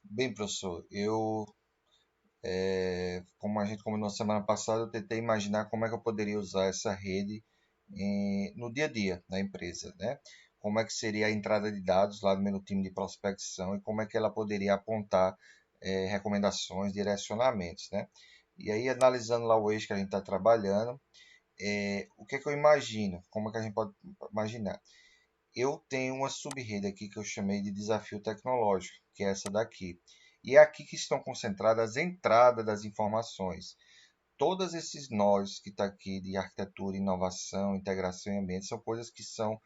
Bem, professor, como a gente combinou semana passada, eu tentei imaginar como é que eu poderia usar essa rede no dia a dia da empresa, né? Como é que seria a entrada de dados lá no meu time de prospecção e como é que ela poderia apontar recomendações, direcionamentos, né? E aí, analisando lá o eixo que a gente está trabalhando, o que é que eu imagino? Como é que a gente pode imaginar? Eu tenho uma sub-rede aqui que eu chamei de desafio tecnológico, que é essa daqui. E é aqui que estão concentradas as entradas das informações. Todos esses nós que está aqui de arquitetura, inovação, integração e ambiente são coisas que são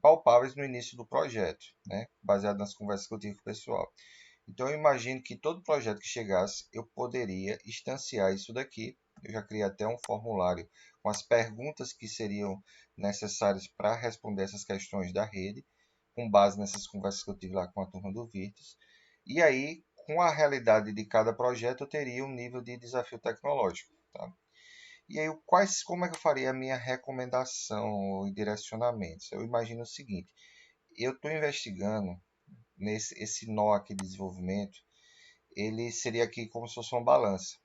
palpáveis no início do projeto, né? Baseado nas conversas que eu tive com o pessoal. Então eu imagino que todo projeto que chegasse, eu poderia instanciar isso daqui. Eu já criei até um formulário com as perguntas que seriam necessárias para responder essas questões da rede, com base nessas conversas que eu tive lá com a turma do Virtus. E aí, com a realidade de cada projeto, eu teria um nível de desafio tecnológico. Tá? E aí, como é que eu faria a minha recomendação e direcionamentos? Eu imagino o seguinte: eu estou investigando nesse esse nó aqui de desenvolvimento, ele seria aqui como se fosse uma balança.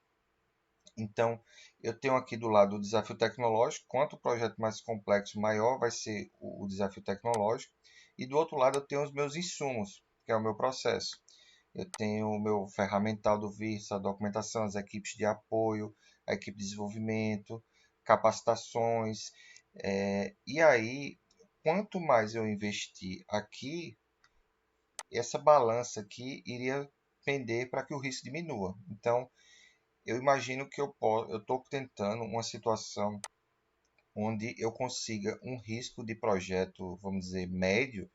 Então, eu tenho aqui do lado o desafio tecnológico. Quanto o projeto mais complexo, maior vai ser o desafio tecnológico. E do outro lado, eu tenho os meus insumos, que é o meu processo. Eu tenho o meu ferramental do VIRS, a documentação, as equipes de apoio, a equipe de desenvolvimento, capacitações. E aí, quanto mais eu investir aqui, essa balança aqui iria pender para que o risco diminua. Então, eu imagino que eu estou tentando uma situação onde eu consiga um risco de projeto, vamos dizer, médio,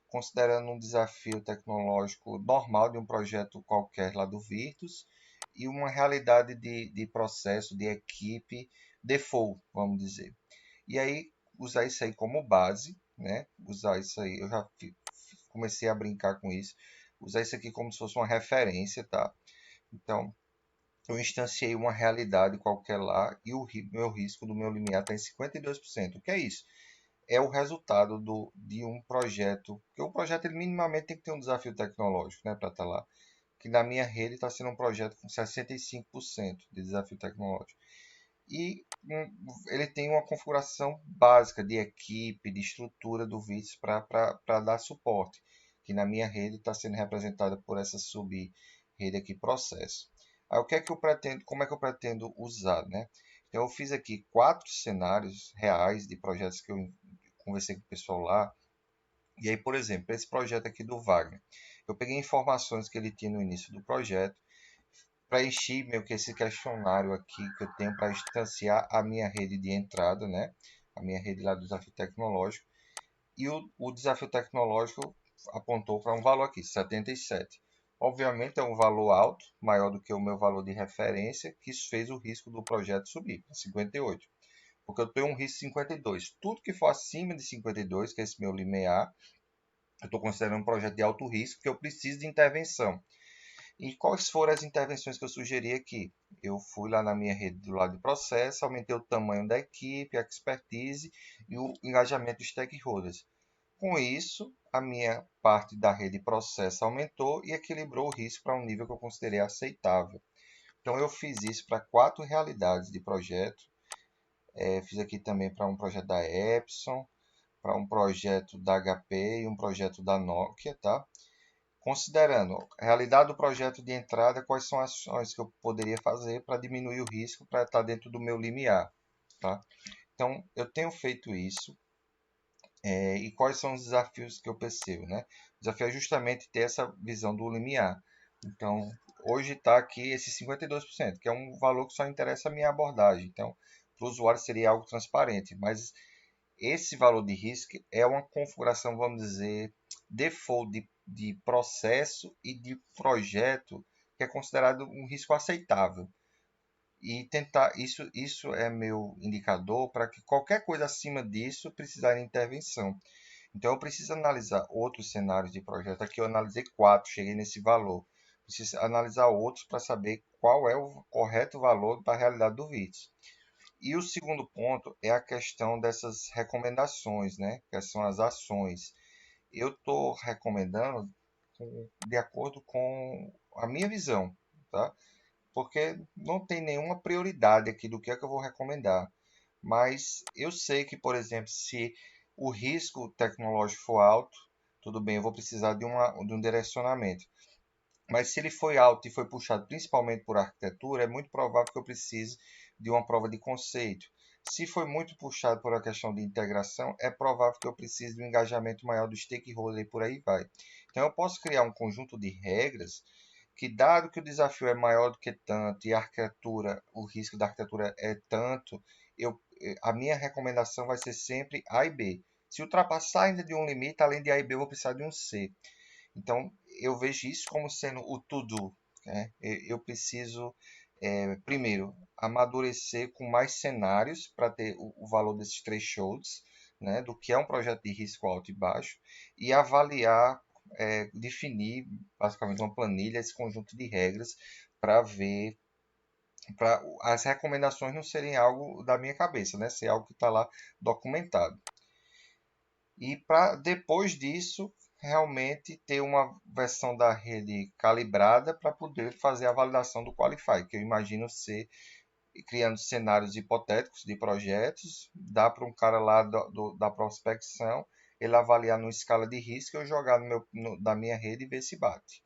considerando um desafio tecnológico normal de um projeto qualquer lá do Virtus e uma realidade de processo, de equipe default, vamos dizer. E aí, usar isso aí como base, né? Usar isso aí, eu já comecei a brincar com isso, usar isso aqui como se fosse uma referência, tá? Então, eu instanciei uma realidade qualquer lá e o meu risco do meu limiar está em 52%. O que é isso? É o resultado de um projeto, porque o projeto ele minimamente tem que ter um desafio tecnológico, né, para estar lá. Que na minha rede está sendo um projeto com 65% de desafio tecnológico. E ele tem uma configuração básica de equipe, de estrutura do VITS para dar suporte, que na minha rede está sendo representada por essa sub-rede aqui, processo. Aí o que é que eu pretendo, como é que eu pretendo usar, né? Então eu fiz aqui 4 cenários reais de projetos que eu conversei com o pessoal lá. E aí, por exemplo, esse projeto aqui do Wagner, eu peguei informações que ele tinha no início do projeto, preenchi meio que esse questionário aqui que eu tenho para instanciar a minha rede de entrada, né? A minha rede lá do desafio tecnológico. E o desafio tecnológico apontou para um valor aqui, 77. Obviamente é um valor alto, maior do que o meu valor de referência, que isso fez o risco do projeto subir para 58. Porque eu tenho um risco de 52. Tudo que for acima de 52, que é esse meu limiar, eu estou considerando um projeto de alto risco, que eu preciso de intervenção. E quais foram as intervenções que eu sugeri aqui? Eu fui lá na minha rede do lado de processo, aumentei o tamanho da equipe, a expertise e o engajamento dos stakeholders. Com isso, a minha parte da rede de processo aumentou e equilibrou o risco para um nível que eu considerei aceitável. Então, eu fiz isso para 4 realidades de projeto. Fiz aqui também para um projeto da Epson, para um projeto da HP e um projeto da Nokia, tá? Considerando a realidade do projeto de entrada, quais são as ações que eu poderia fazer para diminuir o risco para estar dentro do meu limiar, tá? Então, eu tenho feito isso, e quais são os desafios que eu percebo, né? O desafio é justamente ter essa visão do limiar. Então, hoje está aqui esse 52%, que é um valor que só interessa a minha abordagem. Então, para o usuário seria algo transparente, mas esse valor de risco é uma configuração, vamos dizer, default de processo e de projeto que é considerado um risco aceitável. E tentar, isso é meu indicador para que qualquer coisa acima disso precisar de intervenção. Então eu preciso analisar outros cenários de projeto. Aqui eu analisei 4, cheguei nesse valor. Preciso analisar outros para saber qual é o correto valor para a realidade do VITS. E o segundo ponto é a questão dessas recomendações, né? Que são as ações. Eu estou recomendando. de acordo com a minha visão, tá? Porque não tem nenhuma prioridade aqui do que é que eu vou recomendar. Mas eu sei que, por exemplo, se o risco tecnológico for alto, tudo bem, eu vou precisar de um direcionamento. Mas se ele foi alto e foi puxado principalmente por arquitetura, é muito provável que eu precise de uma prova de conceito. Se foi muito puxado por a questão de integração, é provável que eu precise de um engajamento maior do stakeholder e por aí vai. Então, eu posso criar um conjunto de regras que, dado que o desafio é maior do que tanto e a arquitetura, o risco da arquitetura é tanto, a minha recomendação vai ser sempre A e B. Se ultrapassar ainda de um limite, além de A e B, eu vou precisar de um C. Então, eu vejo isso como sendo o to-do, né? Eu preciso, primeiro, amadurecer com mais cenários para ter o valor desses thresholds, né? Do que é um projeto de risco alto e baixo, e avaliar, definir basicamente uma planilha, esse conjunto de regras, para ver, para as recomendações não serem algo da minha cabeça, né? Ser algo que está lá documentado. E para depois disso, realmente ter uma versão da rede calibrada para poder fazer a validação do Qualify, que eu imagino ser criando cenários hipotéticos de projetos, dá para um cara lá da prospecção, ele avaliar numa escala de risco e eu jogar da minha rede e ver se bate.